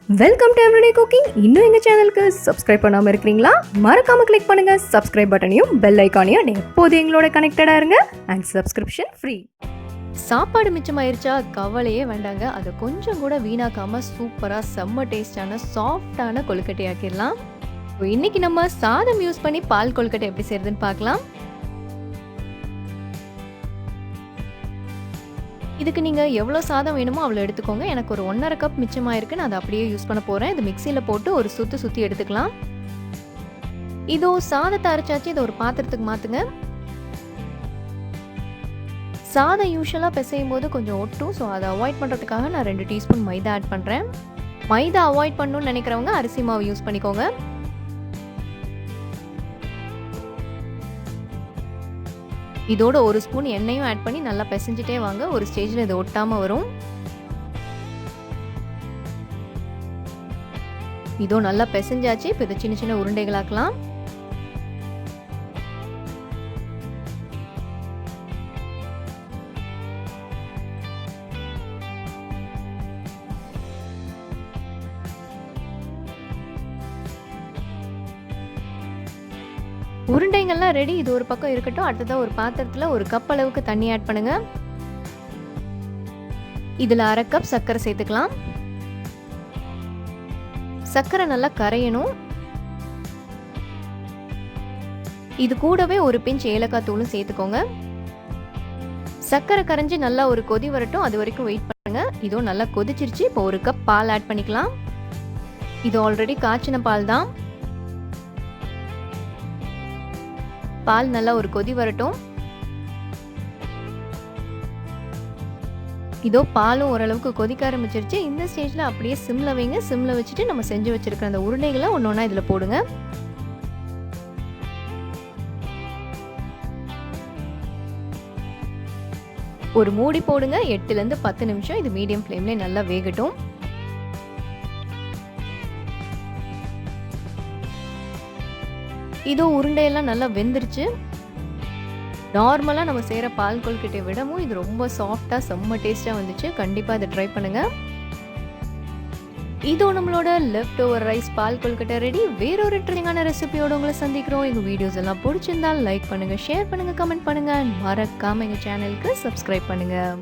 Welcome to everyday cooking. இன்னும் எங்கள் சேனலுக்கு சப்ஸ்கிரைப் பண்ணாமல் இருக்கிறீங்களா? மறக்காமல் கிளிக் பண்ணுங்கள் சப்ஸ்கிரைப் பட்டனையும் பெல் ஐக்கானையும். எப்போது எங்களோட கனெக்டடாக இருங்க அண்ட் சப்ஸ்கிரிப்ஷன் ஃப்ரீ. சாப்பாடு மிச்சமாயிருச்சா கவலையே வேண்டாங்க. அதை கொஞ்சம் கூட வீணாக்காமல் சூப்பராக செம்ம டேஸ்டான சாஃப்டான கொழுக்கட்டை ஆக்கிடலாம். இன்னைக்கு நம்ம சாதம் யூஸ் பண்ணி பால் கொழுக்கட்டை எப்படி செய்யறதுன்னு பார்க்கலாம். இதுக்கு நீங்கள் எவ்வளோ சாதம் வேணுமோ அவ்வளோ எடுத்துக்கோங்க. எனக்கு ஒரு 1.5 கப் மிச்சமாயிருக்கு. நான் அதை அப்படியே யூஸ் பண்ண போகிறேன். இது மிக்சியில் போட்டு ஒரு சுற்றி எடுத்துக்கலாம். இதோ சாதத்தை அரைச்சாச்சு. இதை ஒரு பாத்திரத்துக்கு மாற்றுங்க. சாதம் யூஸ்வலாக பிசையும் போது கொஞ்சம் ஒட்டும். ஸோ அதை அவாய்ட் பண்ணுறதுக்காக நான் 2 டீஸ்பூன் மைதா ஆட் பண்ணுறேன். மைதா அவாய்ட் பண்ணணும்னு நினைக்கிறவங்க அரிசி மாவு யூஸ் பண்ணிக்கோங்க. இதோட 1 ஸ்பூன் எண்ணெயும் ஆட் பண்ணி நல்லா பிசைஞ்சிட்டே வாங்க. ஒரு ஸ்டேஜில் இது ஒட்டாமல் வரும். இதோ நல்லா பிசைஞ்சாச்சு. இப்போ இதை சின்ன சின்ன உருண்டைகளாக்கலாம். உருண்டைங்கள்லாம் ரெடி. இது ஒரு பக்கம் இருக்கட்டும். அடுத்ததாக ஒரு பாத்திரத்தில் 1 கப் அளவுக்கு தண்ணி ஆட் பண்ணுங்க. இதில் 1/2 கப் சர்க்கரை சேர்த்துக்கலாம். சர்க்கரை நல்லா கரையணும். இது கூடவே ஒரு பிஞ்ச் ஏலக்காய் தூளும் சேர்த்துக்கோங்க. சர்க்கரை கரைஞ்சி நல்லா ஒரு கொதி வரட்டும். அது வரைக்கும் வெயிட் பண்ணுங்க. இதோ நல்லா கொதிச்சிருச்சு. இப்போ 1 கப் பால் ஆட் பண்ணிக்கலாம். இது ஆல்ரெடி காய்ச்சின பால் தான். பால் நல்லா ஒரு கொதி வரட்டும். இதோ பாலும் ஓரளவுக்கு கொதிக்க ஆரம்பிச்சிருச்சு. இந்த ஸ்டேஜில் அப்படியே சிம்ல வைங்க. சிம்ல வச்சுட்டு நம்ம செஞ்சு வச்சிருக்கிற அந்த உருண்டைகளை ஒன்னொன்னா இதில் போடுங்க. ஒரு மூடி போடுங்க. 8லேருந்து 10 நிமிஷம் இது மீடியம் ஃப்ளேம்ல நல்லா வேகட்டும். இதோ உருண்டையெல்லாம் நல்லா வெந்துருச்சு. நார்மலாக நம்ம செய்கிற பால் கொழுக்கட்டை விடவும் இது ரொம்ப சாஃப்டாக செம்ம டேஸ்ட்டாக வந்துச்சு. கண்டிப்பாக இதை ட்ரை பண்ணுங்க. இதோ நம்மளோட லெஃப்ட் ஓவர் ரைஸ் பால் கொழுக்கட்டை ரெடி. வேறொரு ட்ரெண்டிங்கான ரெசிபியோட உங்களை சந்திக்கிறோம். எங்கள் வீடியோஸ் எல்லாம் பிடிச்சிருந்தால் லைக் பண்ணுங்கள், ஷேர் பண்ணுங்கள், கமெண்ட் பண்ணுங்கள். மறக்காமல் எங்கள் சேனலுக்கு சப்ஸ்கிரைப் பண்ணுங்கள்.